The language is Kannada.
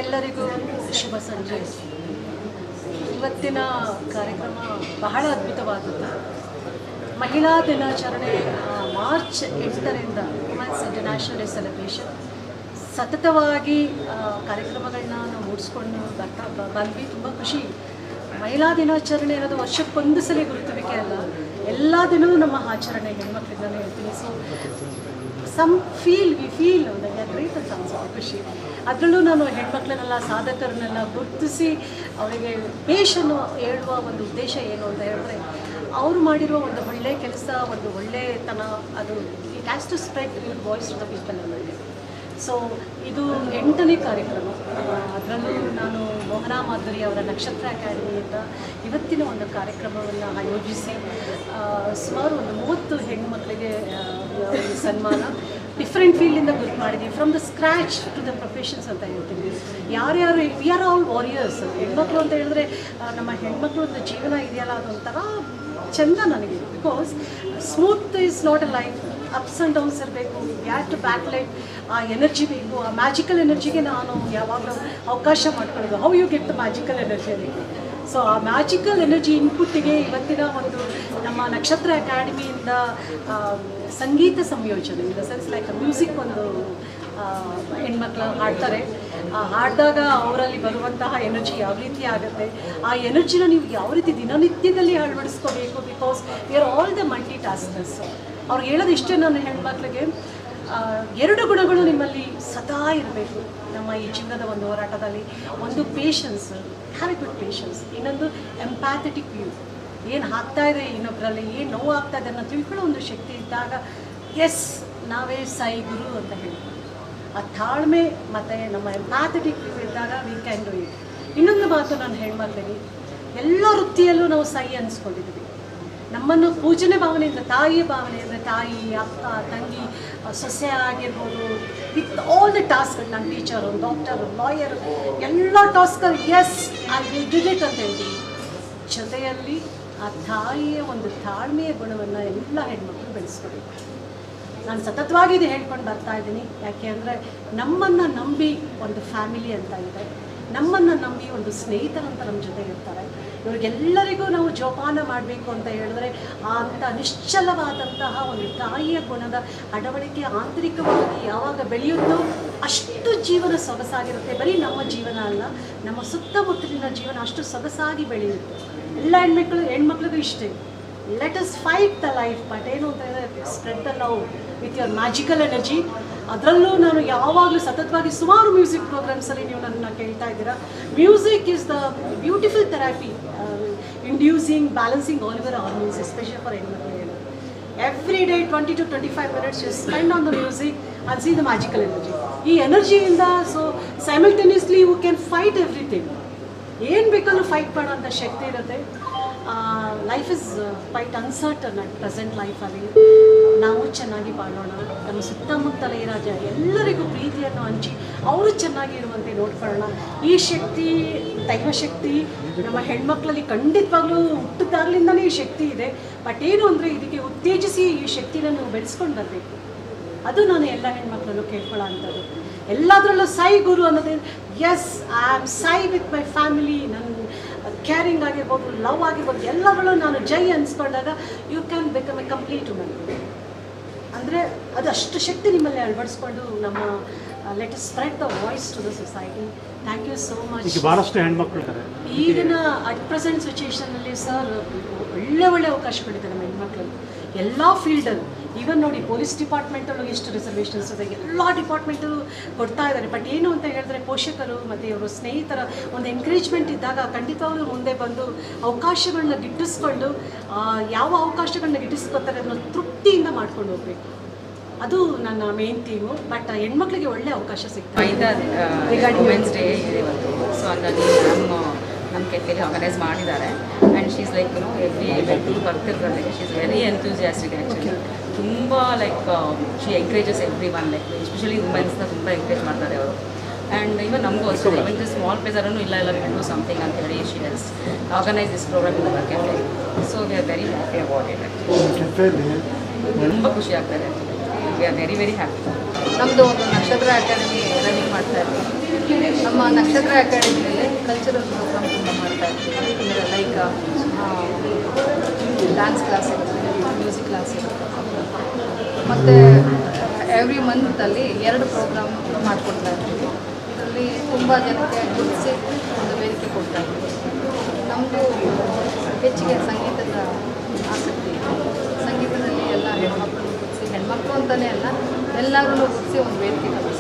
ಎಲ್ಲರಿಗೂ ಶುಭ ಸಂಜೆ. ಇವತ್ತಿನ ಕಾರ್ಯಕ್ರಮ ಬಹಳ ಅದ್ಭುತವಾದದ್ದು. ಮಹಿಳಾ ದಿನಾಚರಣೆ ಮಾರ್ಚ್ 8ರಿಂದ ವುಮೆನ್ಸ್ ಇಂಟರ್ನ್ಯಾಷನಲ್ ಡೇ ಸೆಲೆಬ್ರೇಷನ್ ಸತತವಾಗಿ ಕಾರ್ಯಕ್ರಮಗಳನ್ನ ನಾವು ಮೂಡಿಸ್ಕೊಂಡು ಬಂದ್ವಿ. ತುಂಬ ಖುಷಿ. ಮಹಿಳಾ ದಿನಾಚರಣೆ ಅನ್ನೋದು ವರ್ಷಕ್ಕೊಂದು ಸಲ ಗುರುತುವಿಕೆ ಅಲ್ಲ, ಎಲ್ಲ ದಿನವೂ ನಮ್ಮ ಆಚರಣೆ ಹೆಣ್ಮಕ್ಳಿಂದಲೇ ಹೇಳ್ತೀನಿ. ಸೊ ವಿ ಫೀಲ್ ಗ್ರೇಟ್ ಅಂತ ಅನ್ಸುತ್ತೆ, ಖುಷಿ. ಅದರಲ್ಲೂ ನಾನು ಹೆಣ್ಮಕ್ಳನ್ನೆಲ್ಲ ಸಾಧಕರನ್ನೆಲ್ಲ ಗುರುತಿಸಿ ಅವರಿಗೆ ಬೇಷನ್ನು ಹೇಳುವ ಒಂದು ಉದ್ದೇಶ ಏನು ಅಂತ ಹೇಳಿದ್ರೆ, ಅವರು ಮಾಡಿರೋ ಒಂದು ಒಳ್ಳೆಯ ಕೆಲಸ, ಒಂದು ಒಳ್ಳೆಯತನ, ಅದು it has to spread your voice to the people ಅನ್ನೋದು. ಸೊ ಇದು 8ನೇ ಕಾರ್ಯಕ್ರಮ. ಅದರಲ್ಲೂ ನಾನು ಮೋಹನಾ ಮಾಧುರಿ ಅವರ ನಕ್ಷತ್ರ ಅಕಾಡೆಮಿಯಿಂದ ಇವತ್ತಿನ ಒಂದು ಕಾರ್ಯಕ್ರಮವನ್ನು ಆಯೋಜಿಸಿ ಸುಮಾರು ಒಂದು 30 ಹೆಣ್ಣುಮಕ್ಕಳಿಗೆ ಸನ್ಮಾನ ಡಿಫ್ರೆಂಟ್ ಫೀಲ್ಡಿಂದ ಗುರುತು ಮಾಡಿದ್ದೀವಿ. From the scratch to the professions ಅಂತ ಹೇಳ್ತೀವಿ. ಯಾರ್ಯಾರು ವಿ ಆರ್ ಆಲ್ ವಾರಿಯರ್ಸ್. ಹೆಣ್ಮಕ್ಳು ಅಂತ ಹೇಳಿದ್ರೆ ನಮ್ಮ ಹೆಣ್ಮಕ್ಳು ಒಂದು ಜೀವನ ಇದೆಯಲ್ಲ, ಅದೊಂಥರ ಚೆಂದ ನನಗೆ. Because smooth is not a life, ups and downs ಇರಬೇಕು. ಹ್ಯಾವ್ ಟು ಬ್ಯಾಕ್ಲೈಟ್ ಆ ಎನರ್ಜಿ ಬೇಕು. ಆ ಮ್ಯಾಜಿಕಲ್ ಎನರ್ಜಿಗೆ ನಾನು ಯಾವಾಗಲೂ ಅವಕಾಶ ಮಾಡ್ಕೊಳ್ಳೋದು. How you get the magical energy ಅದಕ್ಕೆ. ಸೊ ಆ ಮ್ಯಾಜಿಕಲ್ ಎನರ್ಜಿ ಇನ್ಪುಟ್ಟಿಗೆ ಇವತ್ತಿನ ಒಂದು ನಮ್ಮ ನಕ್ಷತ್ರ ಅಕಾಡೆಮಿಯಿಂದ ಸಂಗೀತ ಸಂಯೋಜನೆ, in the sense like music ಒಂದು ಹೆಣ್ಮಕ್ಳು ಹಾಡ್ತಾರೆ. ಹಾಡಿದಾಗ ಅವರಲ್ಲಿ ಬರುವಂತಹ ಎನರ್ಜಿ ಯಾವ ರೀತಿ ಆಗುತ್ತೆ, ಆ ಎನರ್ಜಿನ ನೀವು ಯಾವ ರೀತಿ ದಿನನಿತ್ಯದಲ್ಲಿ ಅಳವಡಿಸ್ಕೋಬೇಕು. Because we are all the multi taskers. ಅವ್ರು ಹೇಳೋದು ಇಷ್ಟೇ ನನ್ನ ಹೆಣ್ಮಕ್ಳಿಗೆ, 2 ಗುಣಗಳು ನಿಮ್ಮಲ್ಲಿ ಸದಾ ಇರಬೇಕು ನಮ್ಮ ಈ ಜೀವನದ ಒಂದು ಹೋರಾಟದಲ್ಲಿ. ಒಂದು patience, have A good patience. ಇನ್ನೊಂದು ಎಂಪ್ಯಾಥೆಟಿಕ್ ವ್ಯೂ. ಏನು ಆಗ್ತಾ ಇದೆ ಇನ್ನೊಬ್ಬರಲ್ಲಿ, ಏನು ನೋವು ಆಗ್ತಾ ಇದೆ ಅನ್ನೋ ತಿಳ್ಕೊಳ್ಳೋ ಒಂದು ಶಕ್ತಿ ಇದ್ದಾಗ ಎಸ್ ನಾವೇ ಸಾಯಿ ಗುರು ಅಂತ ಹೇಳ್ತೀವಿ. ಆ ತಾಳ್ಮೆ ಮತ್ತು ನಮ್ಮ ಎಂಪ್ಯಾಥೆಟಿಕ್ ವ್ಯೂ ಇದ್ದಾಗ ವಿ ಕ್ಯಾನ್ ಡೂ ಇಟ್. ಇನ್ನೊಂದು ಮಾತು ನಾನು ಹೆಣ್ಮಕ್ಳಿಗೆ, ಎಲ್ಲ ವೃತ್ತಿಯಲ್ಲೂ ನಾವು ಸಾಯಿ ಅನಿಸ್ಕೊಂಡಿದ್ದೀವಿ. ನಮ್ಮನ್ನು ಪೂಜನೆ ಭಾವನೆಯಿಂದ, ತಾಯಿಯ ಭಾವನೆ ಅಂದರೆ ತಾಯಿ, ಅಕ್ಕ, ತಂಗಿ, ಸೊಸೆ ಆಗಿರ್ಬೋದು, ವಿತ್ ಆಲ್ ದ ಟಾಸ್ಕ್ಗಳು. ನಾನು ಟೀಚರು, ಡಾಕ್ಟರು, ಲಾಯರು, ಎಲ್ಲ ಟಾಸ್ಕಲ್ಲಿ yes I will did it ಅಂತ ಹೇಳ್ತೀವಿ. ಜೊತೆಯಲ್ಲಿ ಆ ತಾಯಿಯ ಒಂದು ತಾಳ್ಮೆಯ ಗುಣವನ್ನು ಎಲ್ಲ ಹೆಣ್ಮಕ್ಳು ಬೆಳೆಸ್ಕೊಬೇಕು. ನಾನು ಸತತವಾಗಿ ಇದು ಹೇಳ್ಕೊಂಡು ಬರ್ತಾ ಇದ್ದೀನಿ. ಯಾಕೆ ಅಂದರೆ ನಮ್ಮನ್ನು ನಂಬಿ ಒಂದು ಫ್ಯಾಮಿಲಿ ಅಂತ ಇದೆ, ನಮ್ಮನ್ನು ನಂಬಿ ಒಂದು ಸ್ನೇಹಿತರಂತ ನಮ್ಮ ಜೊತೆ ಇರ್ತಾರೆ. ಇವ್ರಿಗೆಲ್ಲರಿಗೂ ನಾವು ಜೋಪಾನ ಮಾಡಬೇಕು ಅಂತ ಹೇಳಿದ್ರೆ ಅಂಥ ನಿಶ್ಚಲವಾದಂತಹ ಒಂದು ತಾಯಿಯ ಗುಣದ ಅಳವಡಿಕೆ ಆಂತರಿಕವಾಗಿ ಯಾವಾಗ ಬೆಳೆಯುತ್ತೋ ಅಷ್ಟು ಜೀವನ ಸೊಗಸಾಗಿರುತ್ತೆ. ಬರೀ ನಮ್ಮ ಜೀವನ ಅಲ್ಲ, ನಮ್ಮ ಸುತ್ತಮುತ್ತಲಿನ ಜೀವನ ಅಷ್ಟು ಸೊಗಸಾಗಿ ಬೆಳೆಯುತ್ತೆ. ಎಲ್ಲ ಹೆಣ್ಮಕ್ಳಿಗೂ ಇಷ್ಟೇ. Let us fight the life. But ಏನು ಅಂತ ಹೇಳಿದ್ರೆ spread the love with your magical energy. ಅದರಲ್ಲೂ ನಾನು ಯಾವಾಗಲೂ ಸತತವಾಗಿ ಸುಮಾರು ಮ್ಯೂಸಿಕ್ ಪ್ರೋಗ್ರಾಮ್ಸಲ್ಲಿ ನೀವು ನನ್ನನ್ನು ಕೇಳ್ತಾ ಇದ್ದೀರಾ. Music is the beautiful therapy, inducing, balancing all your hormones, especially for ಹೆಣ್ಮಕ್ಳು. Every day 20 to 25 minutes you spend on the music and see the magical energy. ಈ ಎನರ್ಜಿಯಿಂದ so simultaneously you can fight everything. ಏನು ಬೇಕಲ್ಲೂ ಫೈಟ್ ಮಾಡೋಂಥ ಶಕ್ತಿ ಇರುತ್ತೆ. Life is quite uncertain at present ಲೈಫಲ್ಲಿ. ನಾವು ಚೆನ್ನಾಗಿ ಬಾಳೋಣ, ನಮ್ಮ ಸುತ್ತಮುತ್ತಲೇ ಇರೋ ಎಲ್ಲರಿಗೂ ಪ್ರೀತಿಯನ್ನು ಹಂಚಿ ಅವರು ಚೆನ್ನಾಗಿರುವಂತೆ ನೋಡ್ಕೊಳ್ಳೋಣ. ಈ ಶಕ್ತಿ, ದೈವಶಕ್ತಿ ನಮ್ಮ ಹೆಣ್ಮಕ್ಳಲ್ಲಿ ಖಂಡಿತವಾಗ್ಲೂ ಹುಟ್ಟಿದಾಗಲಿಂದನೇ ಈ ಶಕ್ತಿ ಇದೆ. ಬಟ್ ಏನು ಅಂದರೆ ಇದಕ್ಕೆ ಉತ್ತೇಜಿಸಿ ಈ ಶಕ್ತಿನ ನೀವು ಬೆಳೆಸ್ಕೊಂಡು ಬರಬೇಕು. ಅದು ನಾನು ಎಲ್ಲ ಹೆಣ್ಮಕ್ಳಲ್ಲೂ ಕೇಳ್ಕೊಳ್ಳೋ ಅಂಥದ್ದು. ಎಲ್ಲದರಲ್ಲೂ ಸಾಯಿ ಗುರು ಅನ್ನೋದೇ yes I am Sai with my family. ನನ್ನ ಕೇರಿಂಗ್ ಆಗಿರ್ಬೋದು, ಲವ್ ಆಗಿರ್ಬೋದು, ಎಲ್ಲಗಳೂ ನಾನು ಜೈ ಅನಿಸ್ಕೊಂಡಾಗ you can become a complete woman. ಅಂದರೆ ಅದು ಅಷ್ಟು ಶಕ್ತಿ ನಿಮ್ಮಲ್ಲಿ ಅಳವಡಿಸ್ಕೊಂಡು ನಮ್ಮ let us spread the voice to the society. Thank you so much. ಭಾಳಷ್ಟು ಹೆಣ್ಮಕ್ಳು ಇದ್ದಾರೆ ಈಗಿನ ಅಟ್ ಪ್ರೆಸೆಂಟ್ ಸಿಚುಯೇಷನಲ್ಲಿ ಸರ್ ಒಳ್ಳೆ ಅವಕಾಶಗಳಿದೆ ನಮ್ಮ ಹೆಣ್ಮಕ್ಳಲ್ಲಿ ಎಲ್ಲ ಫೀಲ್ಡಲ್ಲಿ. ಈವನ್ ನೋಡಿ ಪೊಲೀಸ್ ಡಿಪಾರ್ಟ್ಮೆಂಟಲ್ಲೂ ಎಷ್ಟು ರಿಸರ್ವೇಷನ್ಸ್ ಇದೆ, ಎಲ್ಲ ಡಿಪಾರ್ಟ್ಮೆಂಟಲ್ಲೂ ಕೊಡ್ತಾ ಇದ್ದಾರೆ. ಬಟ್ ಏನು ಅಂತ ಹೇಳಿದ್ರೆ ಪೋಷಕರು ಮತ್ತು ಅವರು ಸ್ನೇಹಿತರ ಒಂದು ಎಂಕರೇಜ್ಮೆಂಟ್ ಇದ್ದಾಗ ಖಂಡಿತವಾಗ್ಲೂ ಮುಂದೆ ಬಂದು ಅವಕಾಶಗಳನ್ನ ಗಿಟ್ಟಿಸ್ಕೊಂಡು ಯಾವ ಅವಕಾಶಗಳನ್ನ ಗಿಟ್ಟಿಸ್ಕೊತಾರೆ ಅದನ್ನು ತೃಪ್ತಿಯಿಂದ ಮಾಡ್ಕೊಂಡು ಹೋಗ್ಬೇಕು. ಅದು ನನ್ನ ಮೇನ್ ಥೀಮು. ಬಟ್ ಹೆಣ್ಮಕ್ಳಿಗೆ ಒಳ್ಳೆ ಅವಕಾಶ ಸಿಗ್ತದೆ. ರಿಗಾರ್ಡಿಂಗ್ ವುಮೆನ್ಸ್ ಡೇ ಇದೆ ಇವತ್ತು. ಸೊ ಹಾಗಾಗಿ ನಮ್ಮ ಕೆಫೆಲಿ ಆರ್ಗನೈಸ್ ಮಾಡಿದ್ದಾರೆ. And she's like every event ಬರ್ತಿರ್ತಾರೆ. She's very enthusiastic actually. ತುಂಬ like she encourages every one, like especially ವುಮೆನ್ಸ್ನ ತುಂಬ ಎಂಕರೇಜ್ ಮಾಡ್ತಾರೆ ಅವರು. ಆ್ಯಂಡ್ ಇವನ್ ನಮಗೂ ಅಷ್ಟೇ, ಇವನ್ ದಿ ಸ್ಮಾಲ್ ಪ್ಲೇಸರನ್ನು ಇಲ್ಲ ಡೂ ಸಮಥಿಂಗ್ ಅಂತ ಹೇಳಿ she has organise this programme in our cafe. So we are very happy about it. ತುಂಬ ಖುಷಿ ಆಗ್ತಾರೆ. We are very happy. ನಮ್ಮದು ಒಂದು ನಕ್ಷತ್ರ ಅಕಾಡೆಮಿ ರನ್ನಿಂಗ್ ಮಾಡ್ತಾ ಇದ್ದೀವಿ. ನಮ್ಮ ನಕ್ಷತ್ರ ಅಕಾಡೆಮಿಯಲ್ಲಿ ಕಲ್ಚರಲ್ ಪ್ರೋಗ್ರಾಮ್ ತುಂಬ ಮಾಡ್ತಾ ಇರ್ತೀವಿ. ಲೈಕ್ ಡ್ಯಾನ್ಸ್ ಕ್ಲಾಸ್ ಇರುತ್ತೆ, ಮ್ಯೂಸಿಕ್ ಕ್ಲಾಸ್ ಇರುತ್ತೆ, ಮತ್ತು ಎವ್ರಿ ಮಂತಲ್ಲಿ 2 ಪ್ರೋಗ್ರಾಮ್ ಮಾಡಿಕೊಡ್ತಾ ಇರ್ತೀವಿ. ಇದರಲ್ಲಿ ತುಂಬ ಜನಕ್ಕೆ ಗುರುತಿಸಿ ಒಂದು ವೇದಿಕೆ ಕೊಡ್ತಾ ಇರ್ತೀವಿ. ನಮ್ಮದು ಹೆಚ್ಚಿಗೆ ಸಂಗೀತದ ಆಸಕ್ತಿ ಇದೆ. ಸಂಗೀತದಲ್ಲಿ ಎಲ್ಲ ಹೆಣ್ಮಕ್ಳು ಗುರುತಿಸಿ, ಹೆಣ್ಮಕ್ಳು ಅಂತಲೇ ಅಲ್ಲ, ಎಲ್ಲರೂ ಗುರುತಿಸಿ ಒಂದು ವೇದಿಕೆ ಕಲಿಸ್ತೀವಿ.